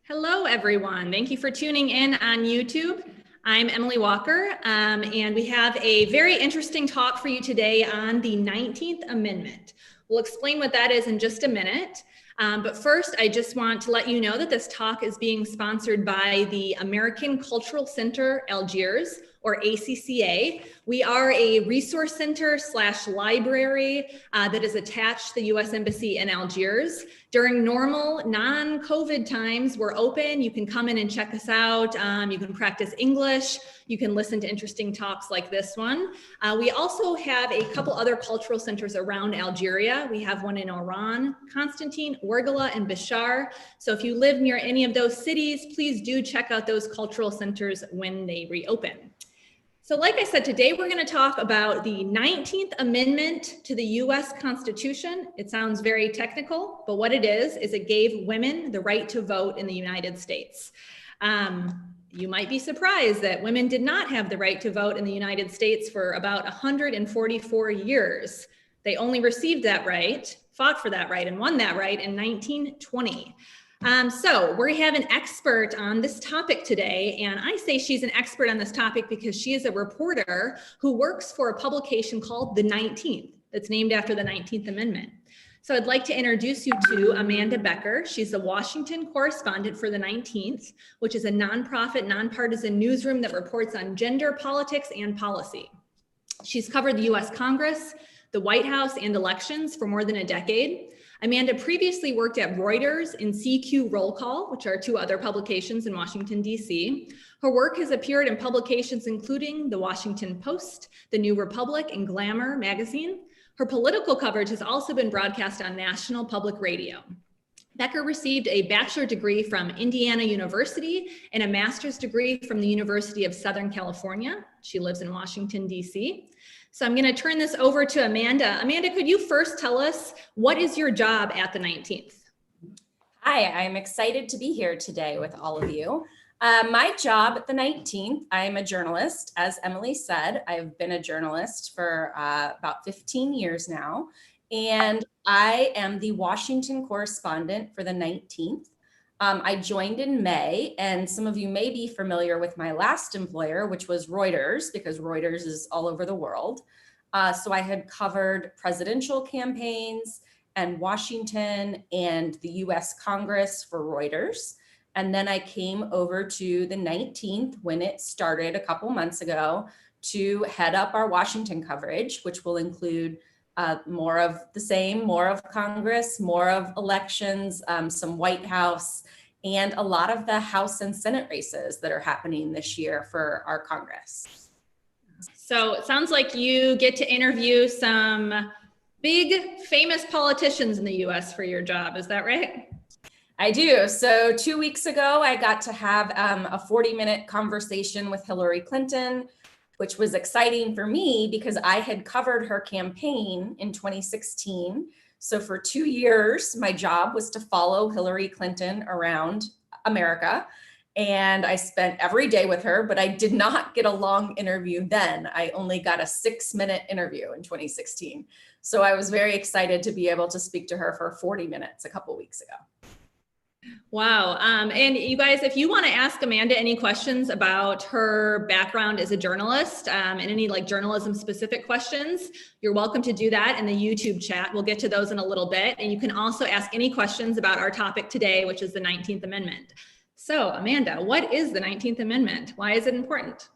Hello, everyone. Thank you for tuning in on YouTube. I'm Emily Walker, and we have a very interesting talk for you today on the 19th Amendment. We'll explain what that is in just a minute. But first, I just want to let you know that this talk is being sponsored by the American Cultural Center Algiers, or ACCA. We are a resource center / library that is attached to the U.S. Embassy in Algiers. During normal non-COVID times, we're open. You can come in and check us out. You can practice English. You can listen to interesting talks like this one. We also have a couple other cultural centers around Algeria. We have one in Oran, Constantine, Ouargla, and Bishar. So if you live near any of those cities, please do check out those cultural centers when they reopen. So like I said, today we're going to talk about the 19th Amendment to the U.S. Constitution. It sounds very technical, but what it is it gave women the right to vote in the United States. You might be surprised that women did not have the right to vote in the United States for about 144 years. They only received that right, fought for that right, and won that right in 1920. So we have an expert on this topic today, and I say she's an expert on this topic because she is a reporter who works for a publication called The 19th, that's named after the 19th Amendment. So I'd like to introduce you to Amanda Becker. She's the Washington correspondent for The 19th, which is a nonprofit, nonpartisan newsroom that reports on gender, politics, and policy. She's covered the US Congress, the White House, and elections for more than a decade. Amanda previously worked at Reuters and CQ Roll Call, which are two other publications in Washington, D.C. Her work has appeared in publications including The Washington Post, The New Republic, and Glamour magazine. Her political coverage has also been broadcast on national public radio. Becker received a bachelor's degree from Indiana University and a master's degree from the University of Southern California. She lives in Washington, D.C. So I'm going to turn this over to Amanda. Amanda, could you first tell us what is your job at the 19th? Hi, I'm excited to be here today with all of you. My job at the 19th, I'm a journalist. As Emily said, I've been a journalist for about 15 years now, and I am the Washington correspondent for the 19th. I joined in May, and some of you may be familiar with my last employer, which was Reuters, because Reuters is all over the world. So I had covered presidential campaigns and Washington and the US Congress for Reuters. And then I came over to the 19th when it started a couple months ago to head up our Washington coverage, which will include more of the same, more of Congress, more of elections, some White House, and a lot of the House and Senate races that are happening this year for our Congress. So it sounds like you get to interview some big famous politicians in the US for your job. Is that right? I do. So 2 weeks ago, I got to have a 40-minute conversation with Hillary Clinton, which was exciting for me because I had covered her campaign in 2016. So for 2 years, my job was to follow Hillary Clinton around America. And I spent every day with her, but I did not get a long interview then. I only got a 6-minute interview in 2016. So I was very excited to be able to speak to her for 40 minutes a couple weeks ago. Wow. And you guys, if you want to ask Amanda any questions about her background as a journalist and any like journalism specific questions, you're welcome to do that in the YouTube chat. We'll get to those in a little bit. And you can also ask any questions about our topic today, which is the 19th Amendment. So Amanda, what is the 19th Amendment? Why is it important?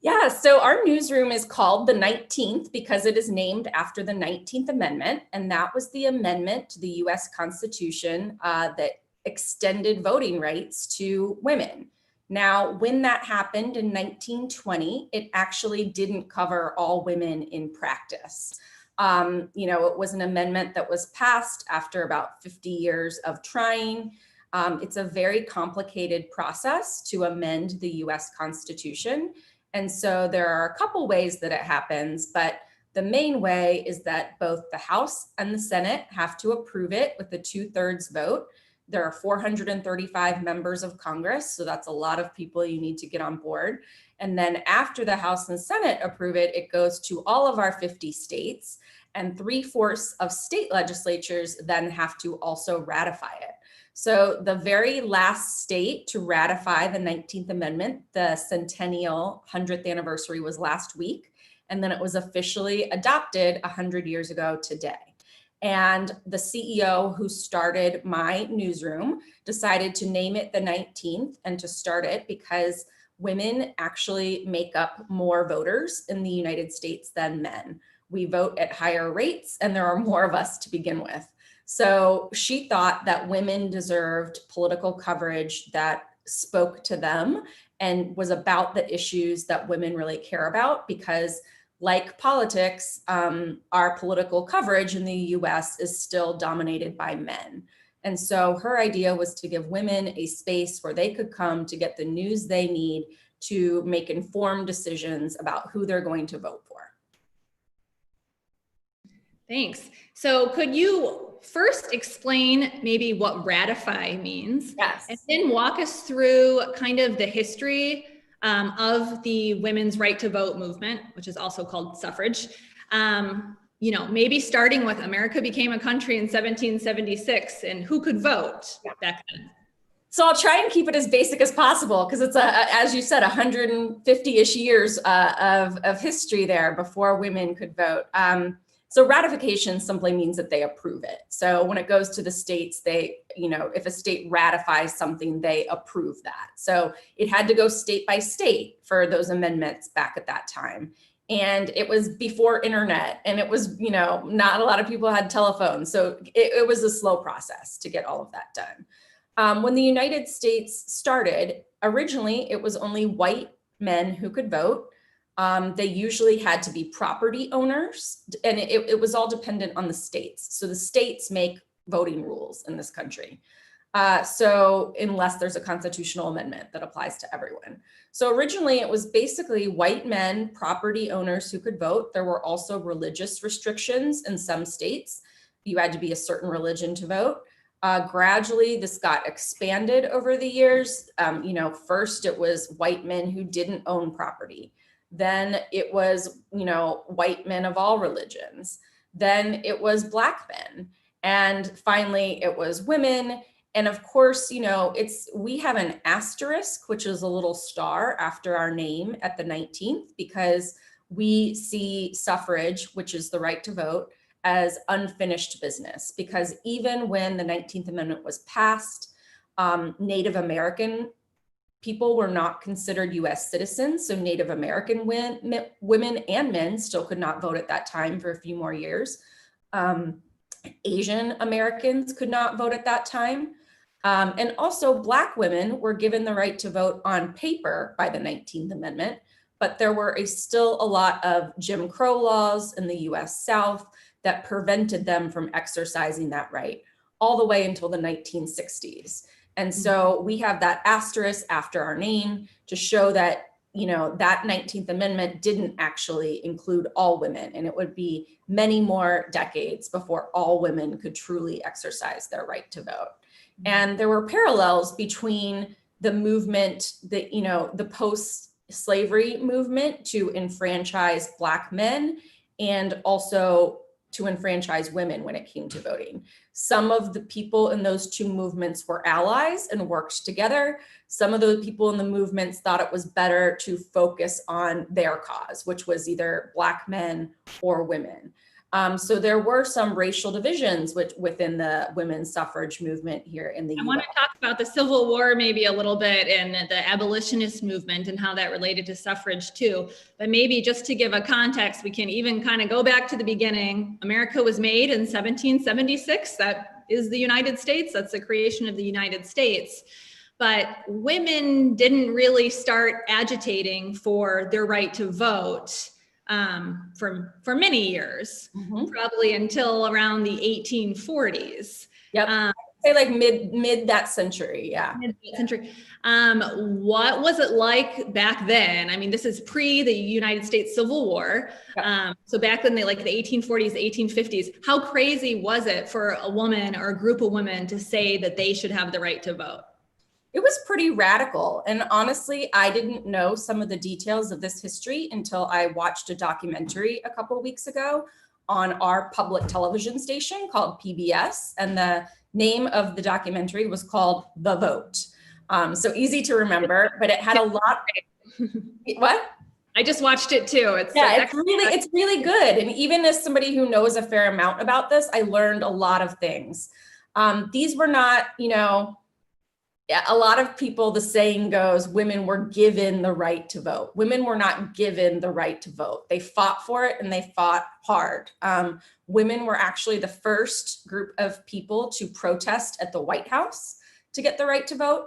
Yeah, so our newsroom is called the 19th because it is named after the 19th Amendment. And that was the amendment to the US Constitution that extended voting rights to women. Now, when that happened in 1920, it actually didn't cover all women in practice. It was an amendment that was passed after about 50 years of trying. It's a very complicated process to amend the US Constitution. And so there are a couple ways that it happens, but the main way is that both the House and the Senate have to approve it with a 2/3 vote. There are 435 members of Congress, so that's a lot of people you need to get on board. And then after the House and Senate approve it, it goes to all of our 50 states, and 3/4 of state legislatures then have to also ratify it. So the very last state to ratify the 19th Amendment, the centennial 100th anniversary was last week. And then it was officially adopted 100 years ago today. And the CEO who started my newsroom decided to name it the 19th and to start it because women actually make up more voters in the United States than men. We vote at higher rates and there are more of us to begin with. So she thought that women deserved political coverage that spoke to them and was about the issues that women really care about, because like politics, our political coverage in the US is still dominated by men. And so her idea was to give women a space where they could come to get the news they need to make informed decisions about who they're going to vote for. Thanks. So could you first explain maybe what ratify means? Yes. And then walk us through kind of the history of the women's right to vote movement, which is also called suffrage. Maybe starting with America became a country in 1776 and who could vote back then? So I'll try and keep it as basic as possible because it's, as you said, 150-ish years of history there before women could vote. So ratification simply means that they approve it. So when it goes to the states, if a state ratifies something, they approve that. So it had to go state by state for those amendments back at that time. And it was before internet, and it was, not a lot of people had telephones. So it was a slow process to get all of that done. When the United States started, originally it was only white men who could vote. They usually had to be property owners, and it was all dependent on the states. So the states make voting rules in this country. So unless there's a constitutional amendment that applies to everyone. So originally it was basically white men, property owners who could vote. There were also religious restrictions in some states. You had to be a certain religion to vote. Gradually, this got expanded over the years. First it was white men who didn't own property. Then it was, white men of all religions. Then it was Black men. And finally, it was women. And of course, we have an asterisk, which is a little star after our name at the 19th, because we see suffrage, which is the right to vote, as unfinished business. Because even when the 19th Amendment was passed, Native American people were not considered US citizens. So Native American women and men still could not vote at that time for a few more years. Asian Americans could not vote at that time. And also Black women were given the right to vote on paper by the 19th Amendment, but there were still a lot of Jim Crow laws in the US South that prevented them from exercising that right all the way until the 1960s. And so we have that asterisk after our name to show that, that 19th Amendment didn't actually include all women, and it would be many more decades before all women could truly exercise their right to vote. And there were parallels between the movement, the post-slavery movement to enfranchise Black men and also to enfranchise women when it came to voting. Some of the people in those two movements were allies and worked together. Some of the people in the movements thought it was better to focus on their cause, which was either Black men or women. So there were some racial divisions within the women's suffrage movement here in the US. I want to talk about the Civil War maybe a little bit and the abolitionist movement and how that related to suffrage too. But maybe just to give a context, we can even kind of go back to the beginning. America was made in 1776. That is the United States. That's the creation of the United States. But women didn't really start agitating for their right to vote for many years, probably until around the 1840s. Yep. Say like mid that century. Yeah. Mid that century. What was it like back then? I mean, this is pre the United States Civil War. Yep. So back then, the 1840s, 1850s, how crazy was it for a woman or a group of women to say that they should have the right to vote? It was pretty radical. And honestly, I didn't know some of the details of this history until I watched a documentary a couple of weeks ago on our public television station called PBS. And the name of the documentary was called The Vote. So easy to remember, but it had a lot. What? I just watched it too. It's really good. And even as somebody who knows a fair amount about this, I learned a lot of things. These were not, a lot of people, the saying goes, women were given the right to vote. Women were not given the right to vote. They fought for it and they fought hard. Women were actually the first group of people to protest at the White House to get the right to vote.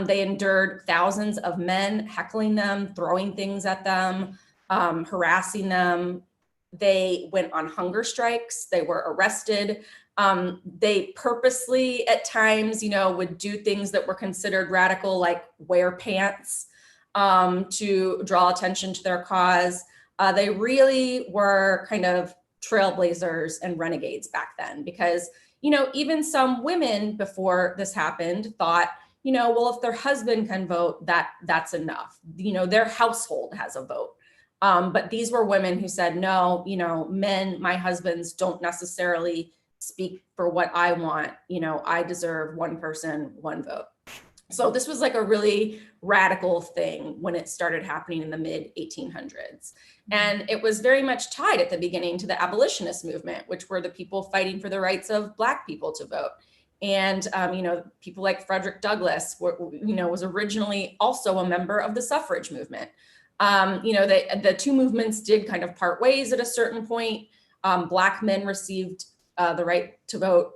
They endured thousands of men heckling them, throwing things at them, harassing them. They went on hunger strikes. They were arrested. They purposely at times, would do things that were considered radical, like wear pants to draw attention to their cause. They really were kind of trailblazers and renegades back then because, even some women before this happened thought, well, if their husband can vote, that's enough. Their household has a vote. But these were women who said, no, men, my husbands don't necessarily speak for what I want. I deserve one person, one vote. So this was like a really radical thing when it started happening in the mid 1800s. And it was very much tied at the beginning to the abolitionist movement, which were the people fighting for the rights of Black people to vote. And, people like Frederick Douglass, was originally also a member of the suffrage movement. The two movements did kind of part ways at a certain point. Black men received the right to vote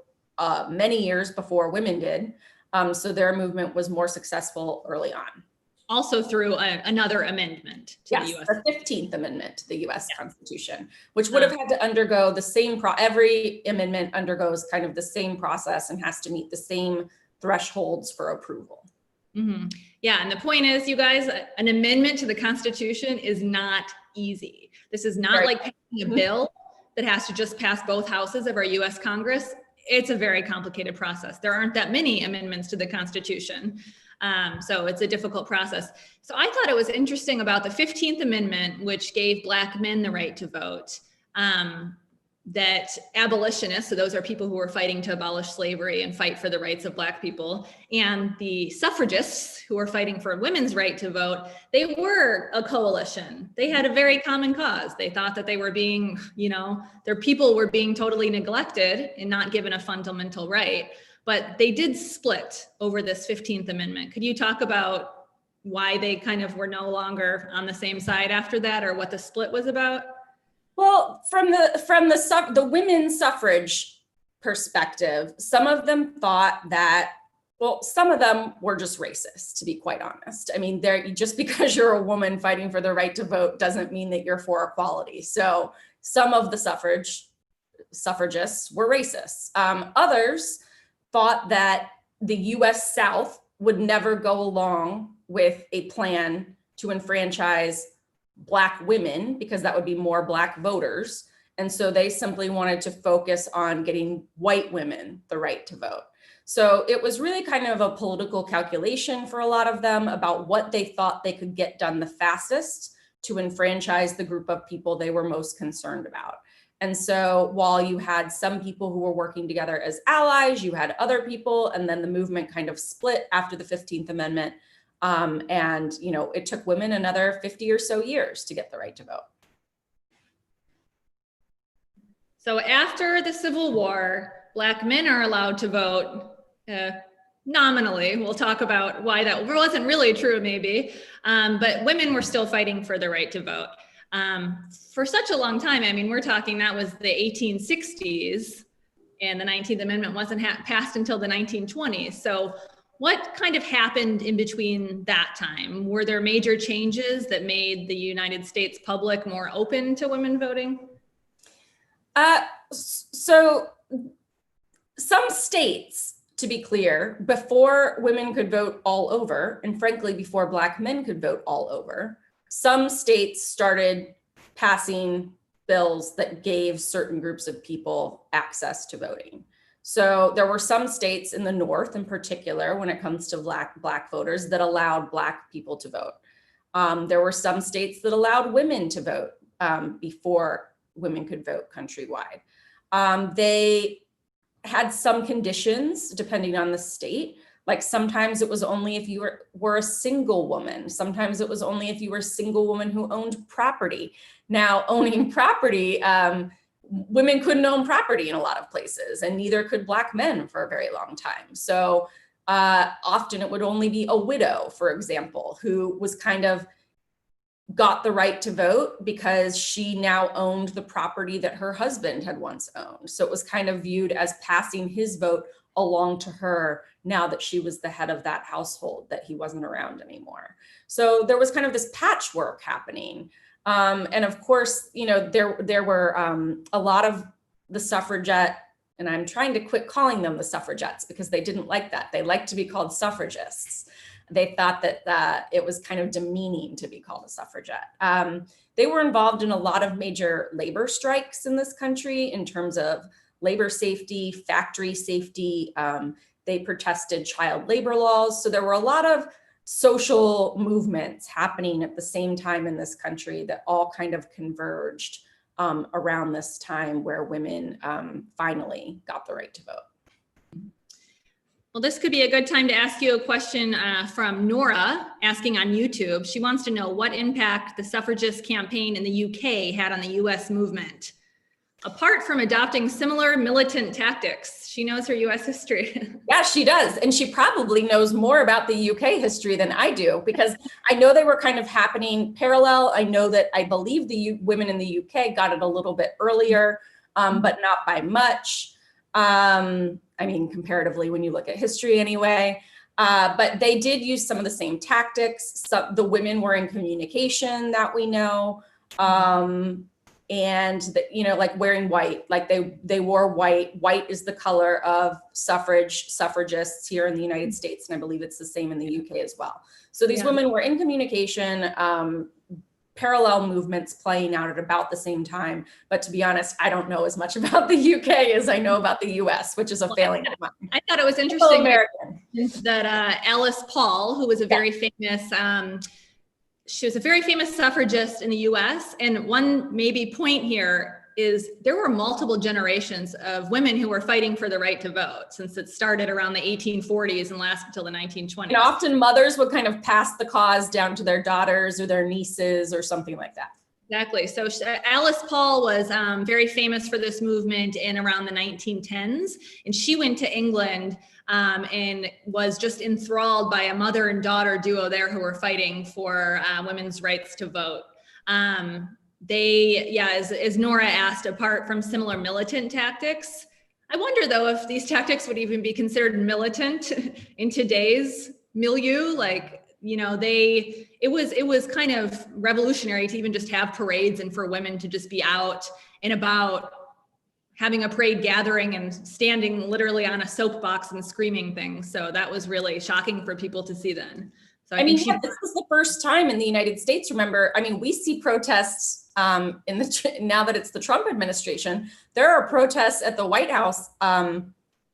many years before women did. So their movement was more successful early on. Also through another amendment to the U.S. The 15th Amendment to the U.S. Constitution, which would have had to undergo the same, every amendment undergoes kind of the same process and has to meet the same thresholds for approval. Mm-hmm. Yeah, and the point is, you guys, an amendment to the Constitution is not easy. This is not like passing a bill that has to just pass both houses of our U.S. Congress. It's a very complicated process. There aren't that many amendments to the Constitution. So it's a difficult process. So I thought it was interesting about the 15th Amendment, which gave Black men the right to vote, that abolitionists, so those are people who were fighting to abolish slavery and fight for the rights of Black people, and the suffragists who were fighting for women's right to vote, they were a coalition. They had a very common cause. They thought that they were being, their people were being totally neglected and not given a fundamental right. But they did split over this 15th Amendment. Could you talk about why they kind of were no longer on the same side after that, or what the split was about? Well, from the women's suffrage perspective, some of them thought that, some of them were just racist, to be quite honest. I mean, just because you're a woman fighting for the right to vote doesn't mean that you're for equality. So some of the suffragists were racist. Others thought that the US South would never go along with a plan to enfranchise Black women because that would be more Black voters. And so they simply wanted to focus on getting white women the right to vote. So it was really kind of a political calculation for a lot of them about what they thought they could get done the fastest to enfranchise the group of people they were most concerned about. And so while you had some people who were working together as allies, you had other people, and then the movement kind of split after the 15th Amendment. It took women another 50 or so years to get the right to vote. So after the Civil War, Black men are allowed to vote nominally. We'll talk about why that wasn't really true, maybe, but women were still fighting for the right to vote. For such a long time, I mean, we're talking that was the 1860s, and the 19th Amendment wasn't passed until the 1920s. So what kind of happened in between that time? Were there major changes that made the United States public more open to women voting? So some states, to be clear, before women could vote all over, and frankly, before Black men could vote all over, some states started passing bills that gave certain groups of people access to voting. So there were some states in the North in particular, when it comes to Black voters, that allowed Black people to vote. There were some states that allowed women to vote before women could vote countrywide. They had some conditions depending on the state. Like sometimes it was only if you were a single woman. Sometimes it was only if you were a single woman who owned property. Now, owning property, women couldn't own property in a lot of places, and neither could Black men for a very long time. So often it would only be a widow, for example, who was kind of got the right to vote because she now owned the property that her husband had once owned. So it was kind of viewed as passing his vote along to her now that she was the head of that household, that he wasn't around anymore. So there was kind of this patchwork happening. And of course, you know, there were a lot of the suffragette, and I'm trying to quit calling them the suffragettes because they didn't like that. They liked to be called suffragists. They thought that it was kind of demeaning to be called a suffragette. They were involved in a lot of major labor strikes in this country in terms of labor safety, factory safety. They protested child labor laws. So there were a lot of social movements happening at the same time in this country that all kind of converged around this time where women finally got the right to vote. Well, this could be a good time to ask you a question from Nora, asking on YouTube. She wants to know what impact the suffragist campaign in the UK had on the US movement. Apart from adopting similar militant tactics, she knows her US history. Yeah, she does. And she probably knows more about the UK history than I do, because I know they were kind of happening parallel. I know that I believe the women in the UK got it a little bit earlier, but not by much. I mean, comparatively, when you look at history anyway, but they did use some of the same tactics. The women were in communication, that we know. And you know, like wearing white, like they wore white. White is the color of suffragists here in the United States. And I believe it's the same in the UK as well. So these women were in communication, parallel movements playing out at about the same time. But to be honest, I don't know as much about the UK as I know about the US, which is a failing of mine. I thought it was interesting that Alice Paul, who was a very famous, she was a very famous suffragist in the US. And one maybe point here is there were multiple generations of women who were fighting for the right to vote, since it started around the 1840s and lasted until the 1920s. And often mothers would kind of pass the cause down to their daughters or their nieces or something like that. Exactly. So Alice Paul was very famous for this movement in around the 1910s. And she went to England and was just enthralled by a mother and daughter duo there who were fighting for women's rights to vote. As Nora asked, apart from similar militant tactics, I wonder though if these tactics would even be considered militant in today's milieu. Like, you know, it was kind of revolutionary to even just have parades and for women to just be out and about, having a parade gathering and standing literally on a soapbox and screaming things. So that was really shocking for people to see then. So I mean, this was the first time in the United States. Remember, I mean, we see protests now that it's the Trump administration. There are protests at the White House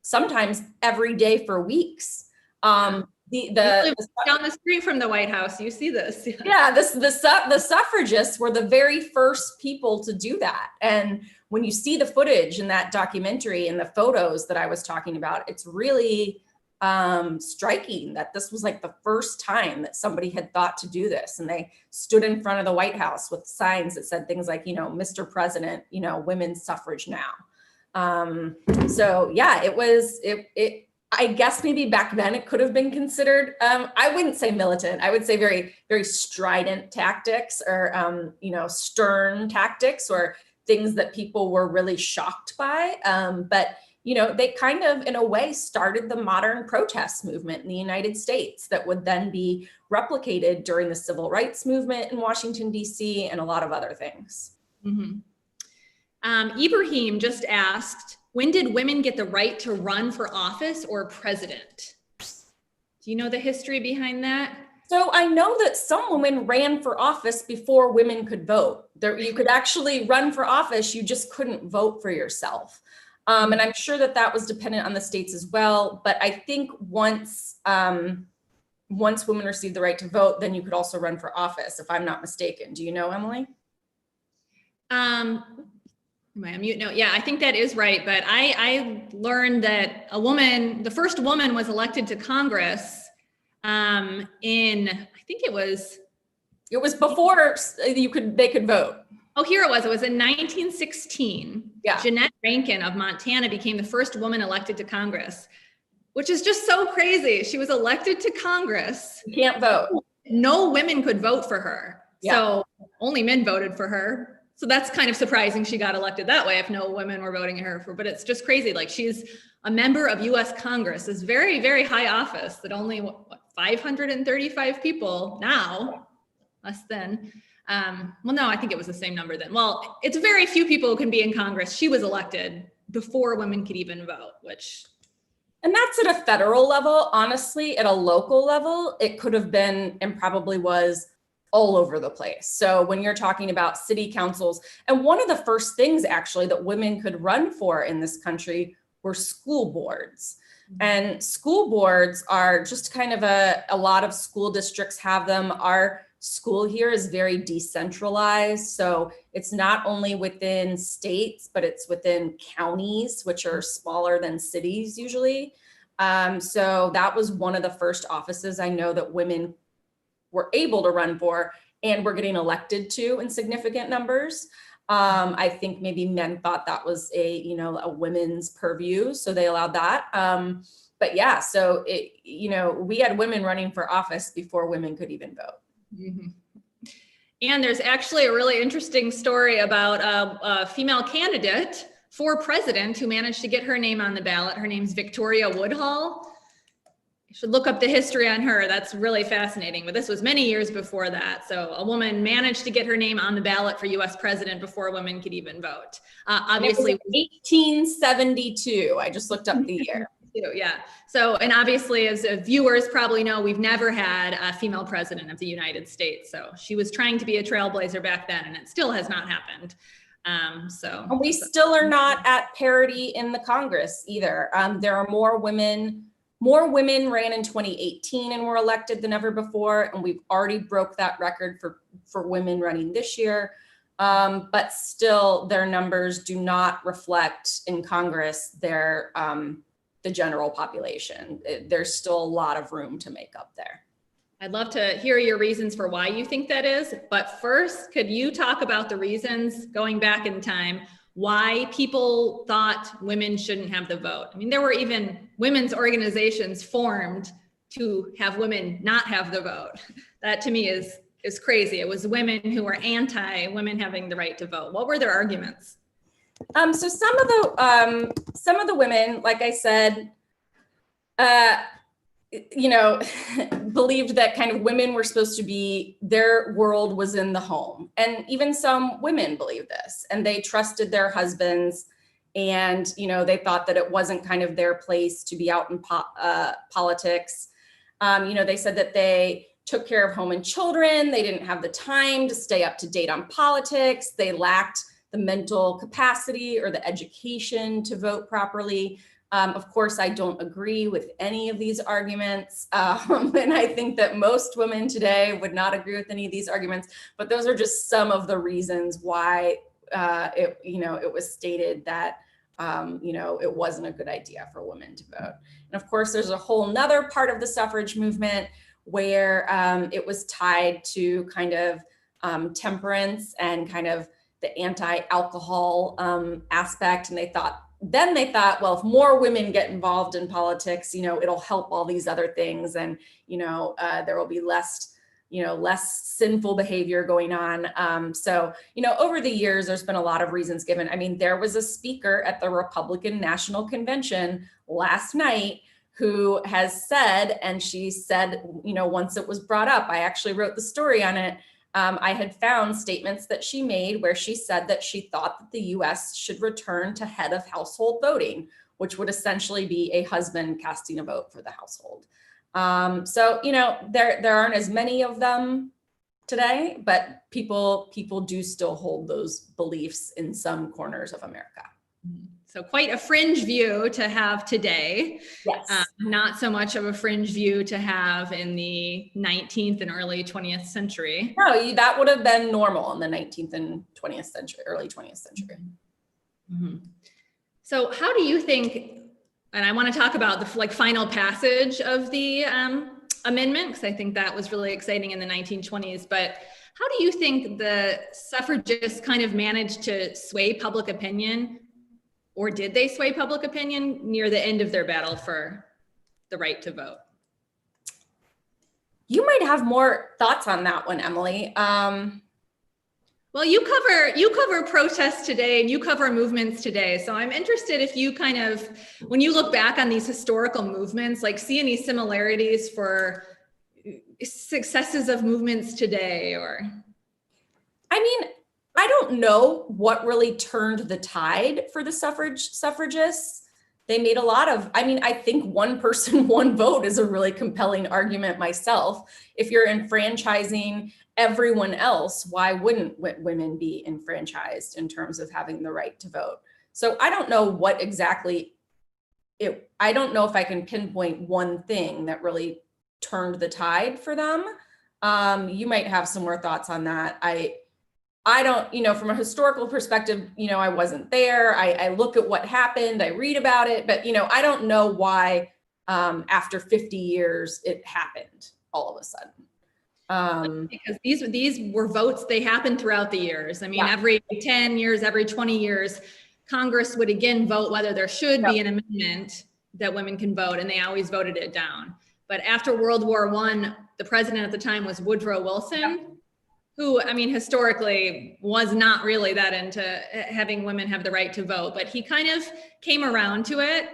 sometimes every day for weeks. Down the street from the White House, you see this. Yeah, the suffragists were the very first people to do that. And when you see the footage in that documentary and the photos that I was talking about, it's really striking that this was like the first time that somebody had thought to do this. And they stood in front of the White House with signs that said things like, you know, Mr. President, you know, women's suffrage now. So yeah, I guess maybe back then it could have been considered, I wouldn't say militant, I would say very, very strident tactics, or, you know, stern tactics, or things that people were really shocked by. But, you know, they kind of, in a way, started the modern protest movement in the United States that would then be replicated during the civil rights movement in Washington, D.C., and a lot of other things. Mm-hmm. Ibrahim just asked, when did women get the right to run for office or president? Do you know the history behind that? So I know that some women ran for office before women could vote. You could actually run for office, you just couldn't vote for yourself. And I'm sure that was dependent on the states as well. But I think once women received the right to vote, then you could also run for office, if I'm not mistaken. Do you know, Emily? Am I on mute? No, yeah, I think that is right. But I learned that the first woman was elected to Congress I think it was before they could vote. Oh, here it was. It was in 1916. Yeah. Jeanette Rankin of Montana became the first woman elected to Congress, which is just so crazy. She was elected to Congress. You can't vote. No women could vote for her. Yeah. So only men voted for her. So that's kind of surprising she got elected that way if no women were voting her for, but it's just crazy. Like, she's a member of US Congress, this very, very high office that only 535 people now, less than. Well, no, I think it was the same number then. Well, it's very few people who can be in Congress. She was elected before women could even vote, And that's at a federal level. Honestly, at a local level, it could have been and probably was all over the place. So when you're talking about city councils, and one of the first things actually that women could run for in this country were school boards. And school boards are just kind of a lot of school districts have them. Our school here is very decentralized. So it's not only within states, but it's within counties, which are smaller than cities usually. So that was one of the first offices I know that women were able to run for and were getting elected to in significant numbers. I think maybe men thought that was a women's purview, so they allowed that. But yeah, so we had women running for office before women could even vote. Mm-hmm. And there's actually a really interesting story about a female candidate for president who managed to get her name on the ballot. Her name's Victoria Woodhall. You should look up the history on her. That's really fascinating. But this was many years before that. So a woman managed to get her name on the ballot for US president before women could even vote. Obviously, 1872. I just looked up the year. Yeah. So, and obviously, as viewers probably know, we've never had a female president of the United States. So she was trying to be a trailblazer back then, and it still has not happened. And we still are not at parity in the Congress either. There are more women ran in 2018 and were elected than ever before. And we've already broke that record for women running this year. But still, their numbers do not reflect in Congress the general population. There's still a lot of room to make up there. I'd love to hear your reasons for why you think that is. But first, could you talk about the reasons going back in time, why people thought women shouldn't have the vote? I mean, there were even women's organizations formed to have women not have the vote. That to me is crazy. It was women who were anti-women having the right to vote. What were their arguments? So some of the women, like I said, believed that kind of women were supposed to be, their world was in the home. And even some women believed this, and they trusted their husbands, and, they thought that it wasn't kind of their place to be out in politics. They said that they took care of home and children. They didn't have the time to stay up to date on politics. They lacked the mental capacity or the education to vote properly. Of course, I don't agree with any of these arguments. And I think that most women today would not agree with any of these arguments, but those are just some of the reasons why it was stated that it wasn't a good idea for women to vote. And of course, there's a whole nother part of the suffrage movement where it was tied to kind of temperance and kind of the anti-alcohol aspect. And they thought, well, if more women get involved in politics, it'll help all these other things. And, there will be less sinful behavior going on. So, over the years, there's been a lot of reasons given. I mean, there was a speaker at the Republican National Convention last night who has said, and she said, once it was brought up, I actually wrote the story on it. I had found statements that she made where she said that she thought that the US should return to head of household voting, which would essentially be a husband casting a vote for the household. So, there aren't as many of them today, but people do still hold those beliefs in some corners of America. So quite a fringe view to have today. Yes. Not so much of a fringe view to have in the 19th and early 20th century. No, that would have been normal in the 19th and 20th century, early 20th century. Mhm. So how do you think, and I want to talk about the final passage of the amendment, because I think that was really exciting in the 1920s, but how do you think the suffragists kind of managed to sway public opinion, or did they sway public opinion near the end of their battle for the right to vote? You might have more thoughts on that one, Emily. Well, you cover protests today and you cover movements today. So I'm interested if you kind of, when you look back on these historical movements, like see any similarities for successes of movements today, or? I mean, I don't know what really turned the tide for the suffragists. They made a lot of, I mean, I think one person, one vote is a really compelling argument myself. If you're enfranchising everyone else, why wouldn't women be enfranchised in terms of having the right to vote? So I don't know what exactly I don't know if I can pinpoint one thing that really turned the tide for them. You might have some more thoughts on that. I don't, from a historical perspective, I wasn't there. I look at what happened, I read about it, but, I don't know why after 50 years it happened all of a sudden. Because these were votes, they happened throughout the years. I mean, yeah. Every 10 years, every 20 years, Congress would again vote whether there should be an amendment that women can vote, and they always voted it down. But after World War I, the president at the time was Woodrow Wilson, who, I mean, historically was not really that into having women have the right to vote, but he kind of came around to it,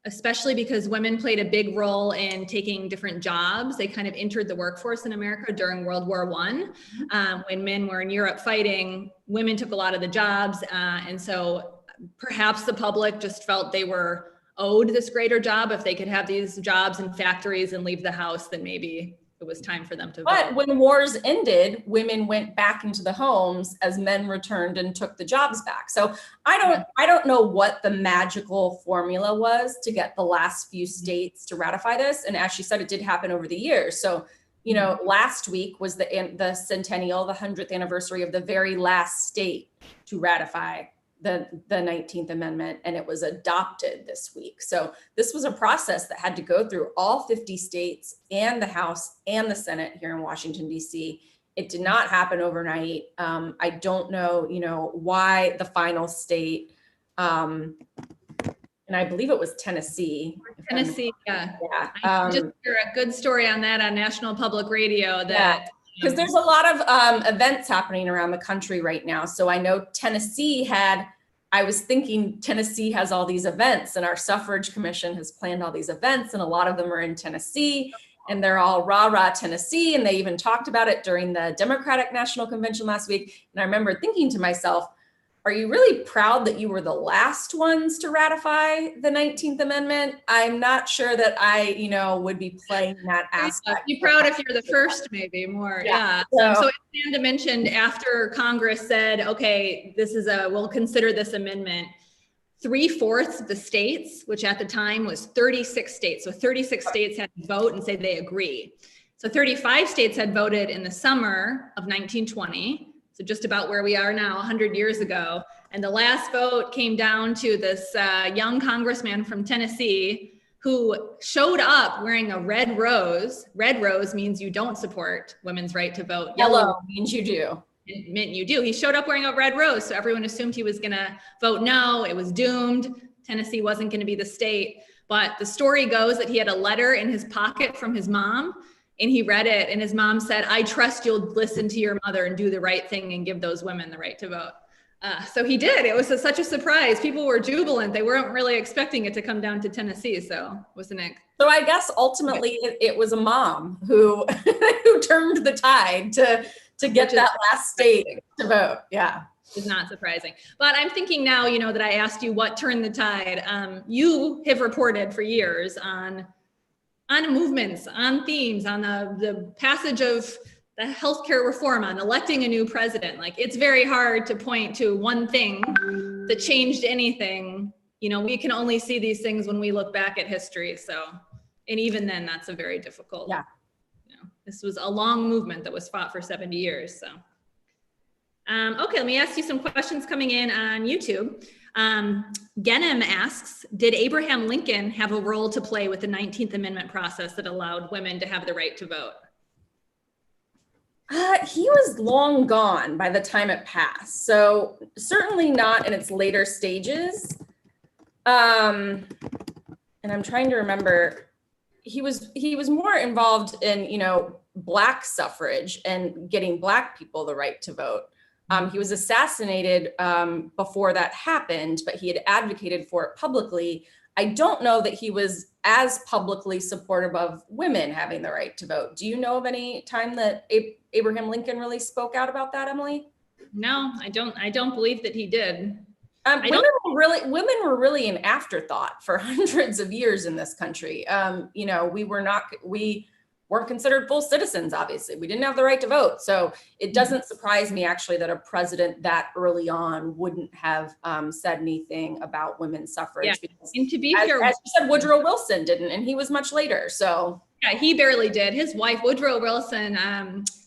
especially because women played a big role in taking different jobs. They kind of entered the workforce in America during World War I. When men were in Europe fighting, women took a lot of the jobs. And so perhaps the public just felt they were owed this greater job. If they could have these jobs in factories and leave the house, then maybe it was time for them to vote. But when wars ended, women went back into the homes as men returned and took the jobs back. So I don't know what the magical formula was to get the last few states to ratify this. And as she said, it did happen over the years. So, last week was the centennial, the 100th anniversary of the very last state to ratify the 19th Amendment, and it was adopted this week. So this was a process that had to go through all 50 states and the House and the Senate here in Washington, D.C. It did not happen overnight. I don't know, why the final state, and I believe it was Tennessee. Tennessee, yeah. I just hear a good story on that on National Public Radio that. Yeah. Because there's a lot of events happening around the country right now. So I know Tennessee has all these events, and our suffrage commission has planned all these events, and a lot of them are in Tennessee, and they're all rah, rah Tennessee. And they even talked about it during the Democratic National Convention last week. And I remember thinking to myself, are you really proud that you were the last ones to ratify the 19th Amendment? I'm not sure that I, would be playing that aspect. Be proud if you're the first, maybe more. Yeah. So as Amanda mentioned, after Congress said, okay, we'll consider this amendment, 3/4 of the states, which at the time was 36 states. So 36 states had to vote and say they agree. So 35 states had voted in the summer of 1920. So just about where we are now, 100 years ago. And the last vote came down to this young congressman from Tennessee who showed up wearing a red rose. Red rose means you don't support women's right to vote. Yellow means you do. It meant you do. He showed up wearing a red rose. So everyone assumed he was going to vote no. It was doomed. Tennessee wasn't going to be the state. But the story goes that he had a letter in his pocket from his mom. And he read it, and his mom said, I trust you'll listen to your mother and do the right thing and give those women the right to vote. So he did. It was such a surprise. People were jubilant. They weren't really expecting it to come down to Tennessee. So wasn't it? So I guess ultimately it was a mom who who turned the tide to get that last state to vote. Yeah. Is not surprising. But I'm thinking now, that I asked you what turned the tide. You have reported for years on movements, on themes, on the passage of the healthcare reform, on electing a new president. Like, it's very hard to point to one thing that changed anything. We can only see these things when we look back at history. So, and even then, that's a very difficult. Yeah. This was a long movement that was fought for 70 years. So, okay, let me ask you some questions coming in on YouTube. Genem asks, did Abraham Lincoln have a role to play with the 19th Amendment process that allowed women to have the right to vote? He was long gone by the time it passed, so certainly not in its later stages. And I'm trying to remember, he was more involved in, Black suffrage and getting Black people the right to vote. He was assassinated before that happened, but he had advocated for it publicly. I don't know that he was as publicly supportive of women having the right to vote. Do you know of any time that Abraham Lincoln really spoke out about that, Emily? No, I don't believe that he did. Women were really an afterthought for hundreds of years in this country. We weren't considered full citizens, obviously. We didn't have the right to vote. So it doesn't surprise me actually that a president that early on wouldn't have said anything about women's suffrage. Yeah. Because and to be fair, as you said, Woodrow Wilson didn't, and he was much later. So yeah, he barely did. His wife, Woodrow Wilson,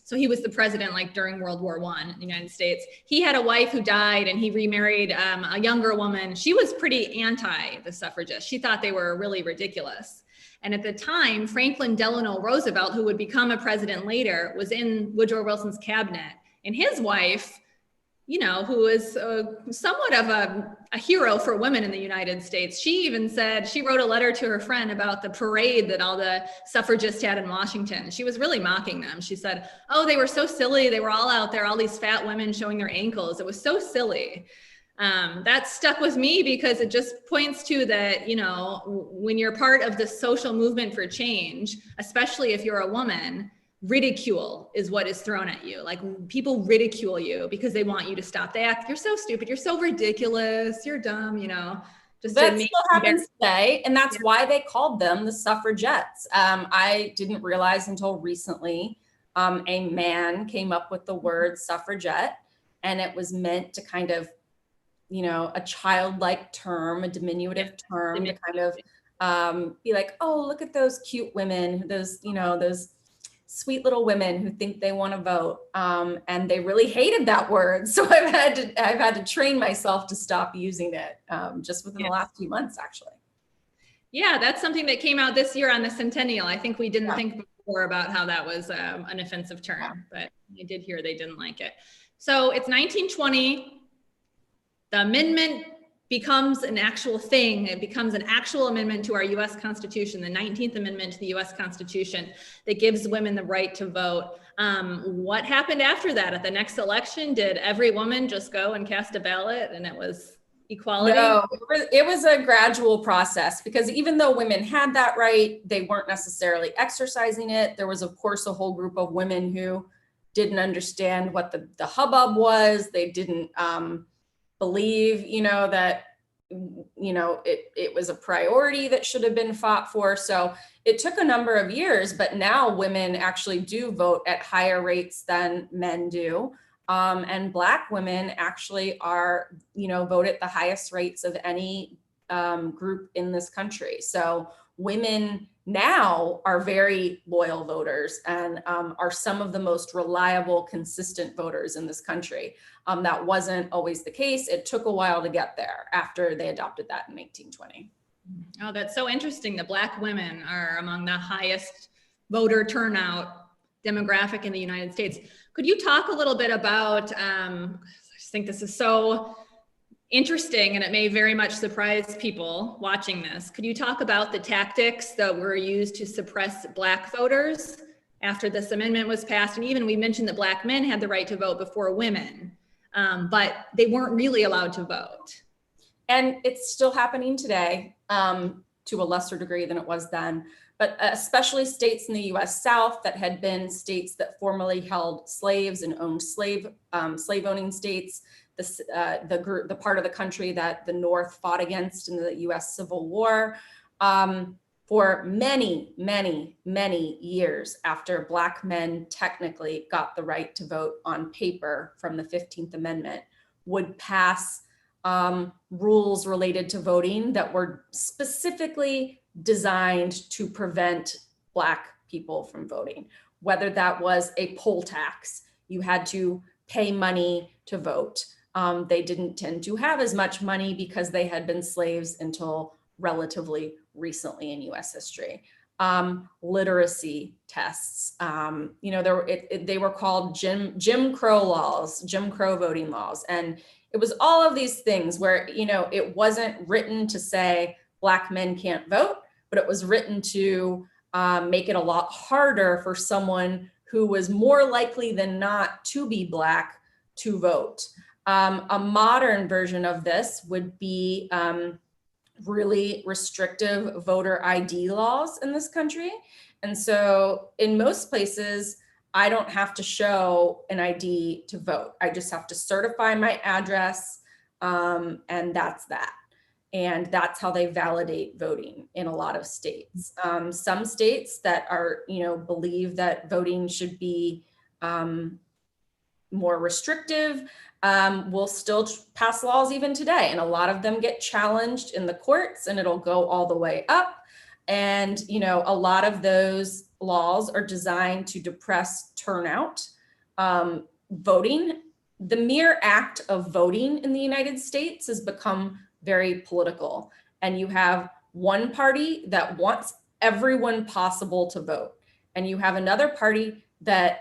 so he was the president like during World War I in the United States. He had a wife who died and he remarried a younger woman. She was pretty anti the suffragists. She thought they were really ridiculous. And at the time, Franklin Delano Roosevelt, who would become a president later, was in Woodrow Wilson's cabinet. And his wife, who was somewhat of a hero for women in the United States, she even said, she wrote a letter to her friend about the parade that all the suffragists had in Washington. She was really mocking them. She said, oh, they were so silly. They were all out there, all these fat women showing their ankles. It was so silly. That stuck with me because it just points to that, when you're part of the social movement for change, especially if you're a woman, ridicule is what is thrown at you. Like people ridicule you because they want you to stop. They act, you're so stupid, you're so ridiculous, you're dumb, just that still happens today. And that's why they called them the suffragettes. I didn't realize until recently, a man came up with the word suffragette, and it was meant to kind of, a childlike term, a diminutive term to kind of be like, oh, look at those cute women, those sweet little women who think they want to vote. And they really hated that word. So I've had to train myself to stop using it just within the last few months, actually. Yeah, that's something that came out this year on the centennial. I think we didn't think before about how that was an offensive term, but I did hear they didn't like it. So it's 1920. The amendment becomes an actual thing. It becomes an actual amendment to our US Constitution, the 19th Amendment to the US Constitution that gives women the right to vote. What happened after that? At the next election, did every woman just go and cast a ballot and it was equality? No, it was a gradual process because even though women had that right, they weren't necessarily exercising it. There was, of course, a whole group of women who didn't understand what the hubbub was. They didn't believe, that, it was a priority that should have been fought for. So it took a number of years, but now women actually do vote at higher rates than men do. And Black women actually are, vote at the highest rates of any group in this country. So women now are very loyal voters and are some of the most reliable, consistent voters in this country. That wasn't always the case. It took a while to get there after they adopted that in 1820. Oh, that's so interesting. The Black women are among the highest voter turnout demographic in the United States. Could you talk a little bit about, I just think this is so interesting and it may very much surprise people watching this. Could you talk about the tactics that were used to suppress Black voters after this amendment was passed? And even we mentioned that Black men had the right to vote before women, but they weren't really allowed to vote. And it's still happening today to a lesser degree than it was then, but especially states in the US South that had been states that formerly held slaves and owned slave owning states. The part of the country that the North fought against in the US Civil War for many, many, many years after Black men technically got the right to vote on paper from the 15th Amendment, would pass rules related to voting that were specifically designed to prevent Black people from voting. Whether that was a poll tax, you had to pay money to vote. They didn't tend to have as much money because they had been slaves until relatively recently in US history. Literacy tests, they were called Jim Crow laws, Jim Crow voting laws. And it was all of these things where, it wasn't written to say Black men can't vote, but it was written to make it a lot harder for someone who was more likely than not to be Black to vote. A modern version of this would be really restrictive voter ID laws in this country. And so in most places, I don't have to show an ID to vote. I just have to certify my address, and that's that. And that's how they validate voting in a lot of states. Some states that are, believe that voting should be more restrictive will still pass laws even today. And a lot of them get challenged in the courts, and it'll go all the way up. And, a lot of those laws are designed to depress turnout. Voting, the mere act of voting in the United States has become very political. And you have one party that wants everyone possible to vote. And you have another party that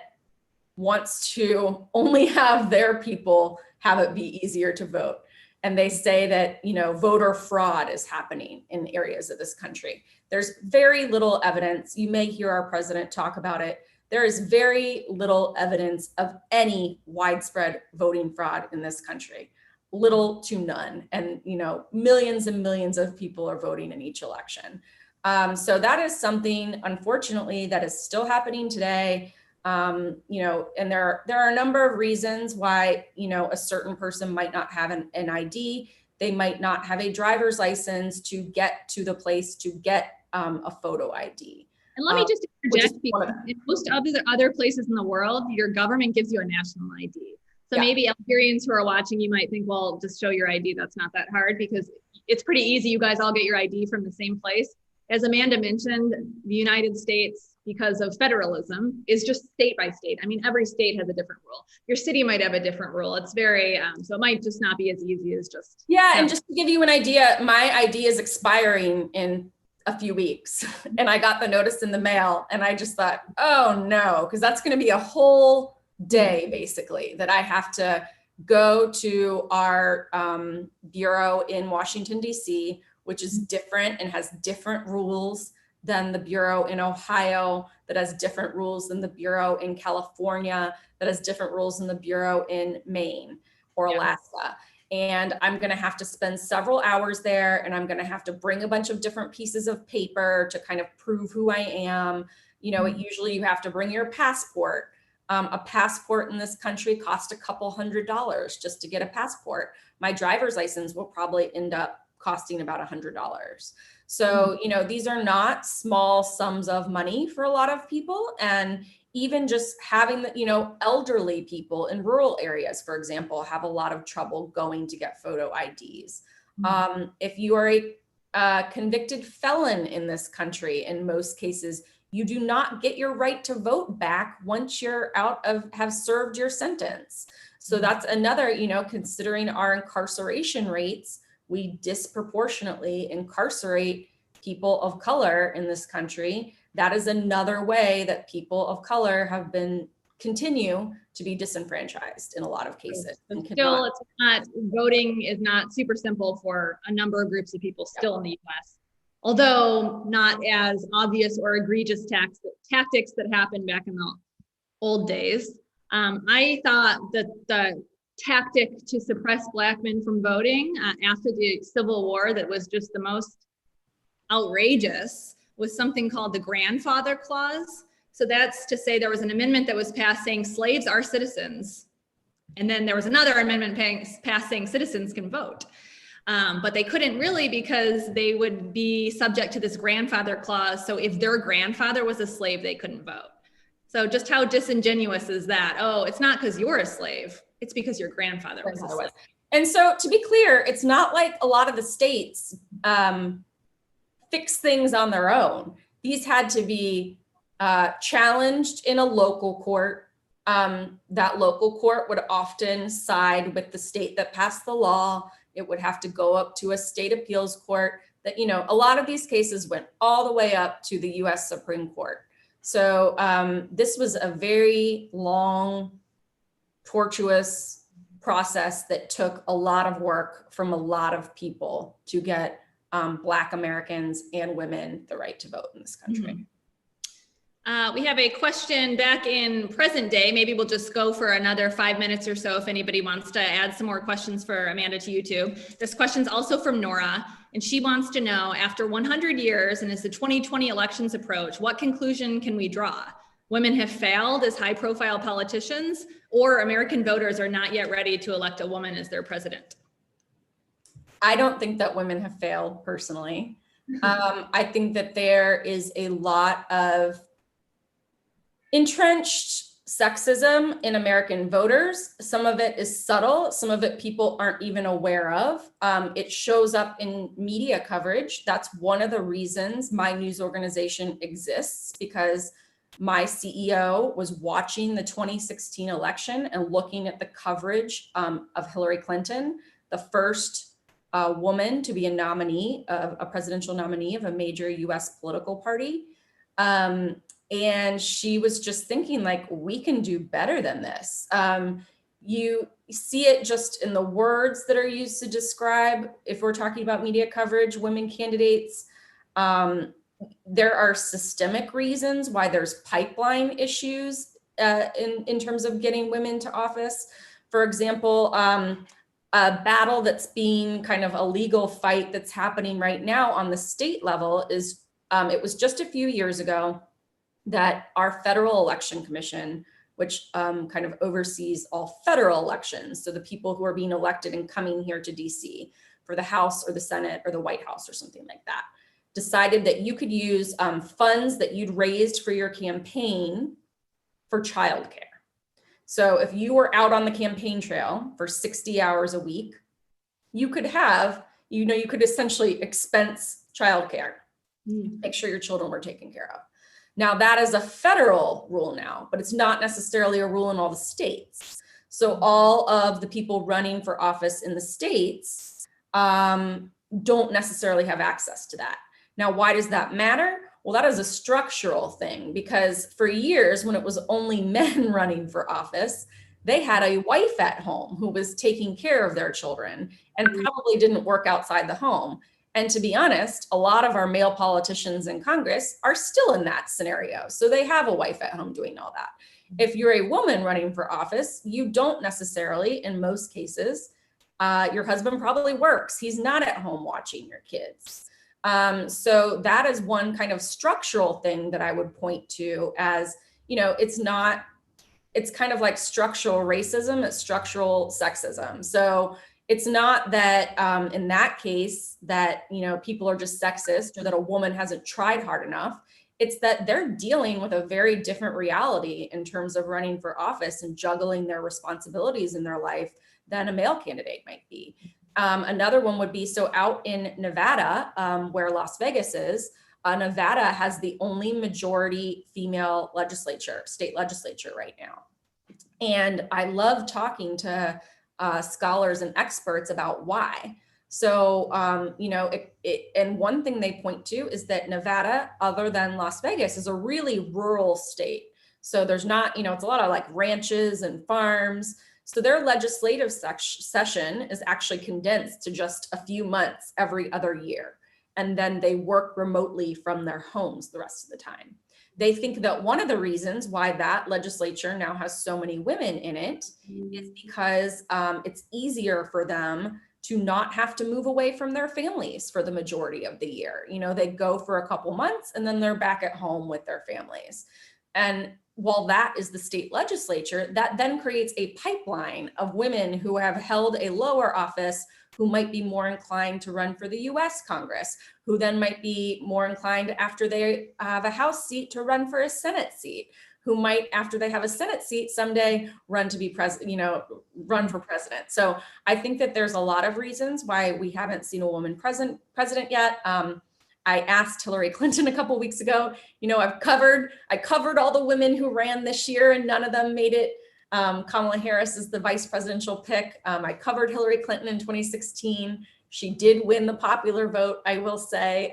wants to only have their people have it be easier to vote. And they say that, voter fraud is happening in areas of this country. There's very little evidence. You may hear our president talk about it. There is very little evidence of any widespread voting fraud in this country. Little to none. And, millions and millions of people are voting in each election. So that is something, unfortunately, that is still happening today. And there are a number of reasons why, a certain person might not have an ID. They might not have a driver's license to get to the place to get a photo ID. And let me just interject, because in most other places in the world, your government gives you a national ID. So maybe Algerians who are watching, you might think, well, just show your ID. That's not that hard, because it's pretty easy. You guys all get your ID from the same place. As Amanda mentioned, the United States, because of federalism, is just state by state. I mean, every state has a different rule. Your city might have a different rule. It's very, so it might just not be as easy as just. Yeah, and just to give you an idea, my ID is expiring in a few weeks. And I got the notice in the mail, and I just thought, oh no, because that's going to be a whole day, basically, that I have to go to our bureau in Washington, D.C., which is different and has different rules than the bureau in Ohio, that has different rules than the bureau in California, that has different rules than the bureau in Maine or Alaska. And I'm going to have to spend several hours there, and I'm going to have to bring a bunch of different pieces of paper to kind of prove who I am. Usually you have to bring your passport. A passport in this country costs a couple $100s just to get a passport. My driver's license will probably end up costing about $100. So, these are not small sums of money for a lot of people. And even just having the, elderly people in rural areas, for example, have a lot of trouble going to get photo IDs. If you are a convicted felon in this country, in most cases, you do not get your right to vote back once you're have served your sentence. So that's another, considering our incarceration rates, we disproportionately incarcerate people of color in this country. That is another way that people of color have continue to be disenfranchised in a lot of cases. And still, it's not, voting is not super simple for a number of groups of people still in the US. Although not as obvious or egregious tactics that happened back in the old days. I thought that the tactic to suppress Black men from voting after the Civil War that was just the most outrageous was something called the Grandfather Clause. So that's to say there was an amendment that was passed saying slaves are citizens. And then there was another amendment passed saying citizens can vote. But they couldn't really, because they would be subject to this grandfather clause. So if their grandfather was a slave, they couldn't vote. So just how disingenuous is that? Oh, it's not because you're a slave. It's because your grandfather was a slave. And so to be clear, it's not like a lot of the states fix things on their own. These had to be challenged in a local court. that local court would often side with the state that passed the law. It would have to go up to a state appeals court. That, you know, a lot of these cases went all the way up to the US Supreme Court. So this was a very long, tortuous process that took a lot of work from a lot of people to get Black Americans and women the right to vote in this country. We have a question back in present day. Maybe we'll just go for another 5 minutes or so if anybody wants to add some more questions for Amanda to YouTube. This question's also from Nora, and she wants to know, after 100 years and as the 2020 elections approach, what conclusion can we draw? Women have failed as high-profile politicians, or American voters are not yet ready to elect a woman as their president? I don't think that women have failed personally. I think that there is a lot of entrenched sexism in American voters. Some of it is subtle. Some of it people aren't even aware of. It shows up in media coverage. That's one of the reasons my news organization exists, because my CEO was watching the 2016 election and looking at the coverage of Hillary Clinton, the first woman to be a presidential nominee of a major US political party. And she was just thinking, like, we can do better than this. You see it just in the words that are used to describe, if we're talking about media coverage, women candidates. There are systemic reasons why there's pipeline issues in terms of getting women to office. For example, a battle that's being kind of a legal fight that's happening right now on the state level is, it was just a few years ago that our federal election commission, which kind of oversees all federal elections, so the people who are being elected and coming here to DC for the House or the Senate or the White House or something like that, decided that you could use funds that you'd raised for your campaign for childcare. So if you were out on the campaign trail for 60 hours a week, you could have, you could essentially expense childcare, make sure your children were taken care of. Now that is a federal rule now, but it's not necessarily a rule in all the states. So all of the people running for office in the states don't necessarily have access to that. Now, why does that matter? Well, that is a structural thing, because for years when it was only men running for office, they had a wife at home who was taking care of their children and probably didn't work outside the home. And to be honest, a lot of our male politicians in Congress are still in that scenario. So they have a wife at home doing all that. If you're a woman running for office, you don't necessarily, in most cases, your husband probably works. He's not at home watching your kids. So that is one kind of structural thing that I would point to as, it's kind of like structural racism, it's structural sexism. So it's not that in that case that, people are just sexist or that a woman hasn't tried hard enough. It's that they're dealing with a very different reality in terms of running for office and juggling their responsibilities in their life than a male candidate might be. Another one would be, so out in Nevada, where Las Vegas is, Nevada has the only majority female state legislature right now. And I love talking to scholars and experts about why. So, and one thing they point to is that Nevada, other than Las Vegas, is a really rural state. So there's not, it's a lot of like ranches and farms. So their legislative session is actually condensed to just a few months every other year. And then they work remotely from their homes the rest of the time. They think that one of the reasons why that legislature now has so many women in it is because it's easier for them to not have to move away from their families for the majority of the year. They go for a couple months and then they're back at home with their families. And while that is the state legislature, that then creates a pipeline of women who have held a lower office, who might be more inclined to run for the US Congress, who then might be more inclined after they have a House seat to run for a Senate seat, who might, after they have a Senate seat someday, run to be run for president. So I think that there's a lot of reasons why we haven't seen a woman president yet. I asked Hillary Clinton a couple weeks ago, you know, I covered all the women who ran this year and none of them made it. Kamala Harris is the vice presidential pick. I covered Hillary Clinton in 2016. She did win the popular vote, I will say.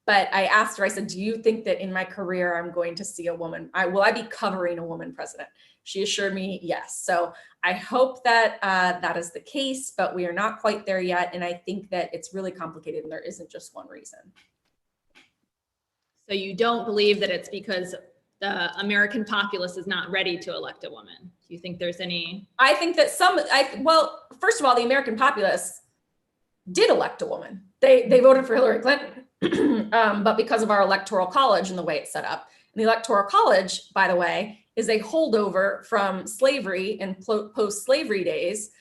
But I asked her, I said, do you think that in my career, I'm going to see a woman? Will I be covering a woman president? She assured me yes. So I hope that that is the case, but we are not quite there yet. And I think that it's really complicated and there isn't just one reason. So you don't believe that it's because the American populace is not ready to elect a woman? Do you think there's any? I think that well, first of all, the American populace did elect a woman. They voted for Hillary Clinton, but because of our electoral college and the way it's set up. And the electoral college, by the way, is a holdover from slavery and post-slavery days,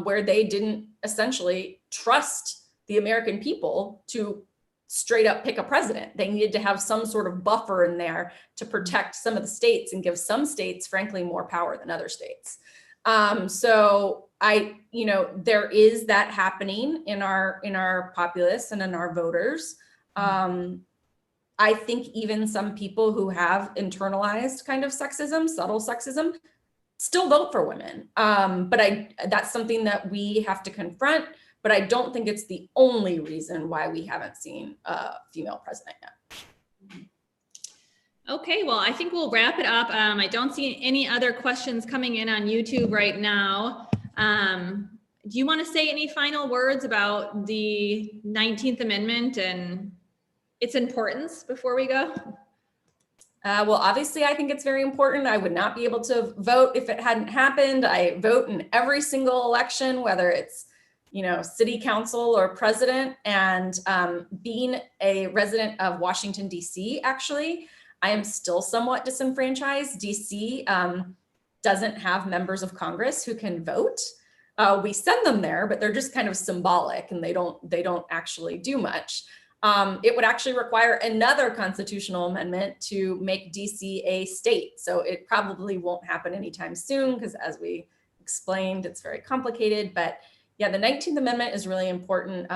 where they didn't essentially trust the American people to straight up pick a president. They needed to have some sort of buffer in there to protect some of the states and give some states, frankly, more power than other states. So there is that happening in our populace and in our voters. I think even some people who have internalized kind of sexism, subtle sexism, still vote for women. But that's something that we have to confront, but I don't think it's the only reason why we haven't seen a female president yet. Okay, well, I think we'll wrap it up. I don't see any other questions coming in on YouTube right now. Do you want to say any final words about the 19th Amendment and its importance before we go? Well, obviously, I think it's very important. I would not be able to vote if it hadn't happened. I vote in every single election, whether it's, city council or president. And being a resident of Washington, D.C., actually, I am still somewhat disenfranchised. D.C. Doesn't have members of Congress who can vote. We send them there, but they're just kind of symbolic and they don't actually do much. It would actually require another constitutional amendment to make DC a state. So it probably won't happen anytime soon because, as we explained, it's very complicated. But yeah, the 19th Amendment is really important.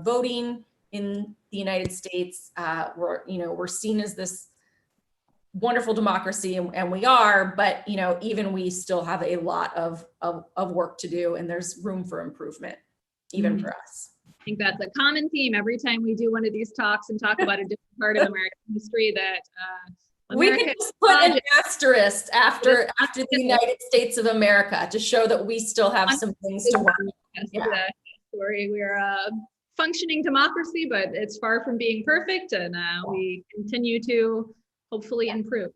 Voting in the United States, we're seen as this wonderful democracy, and we are, but even we still have a lot of work to do, and there's room for improvement, even for us. I think that's a common theme every time we do one of these talks and talk about a different part of American history that we can just put an asterisk after the United States of America to show that we still have some things to work on. Yeah. Story. We're a functioning democracy, but it's far from being perfect, and we continue to hopefully improve.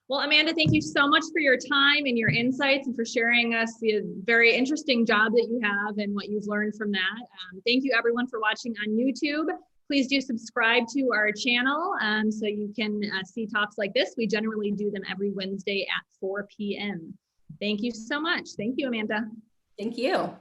Well, Amanda, thank you so much for your time and your insights and for sharing us the very interesting job that you have and what you've learned from that. Thank you everyone for watching on YouTube. Please do subscribe to our channel so you can see talks like this. We generally do them every Wednesday at 4 p.m. Thank you so much. Thank you, Amanda. Thank you.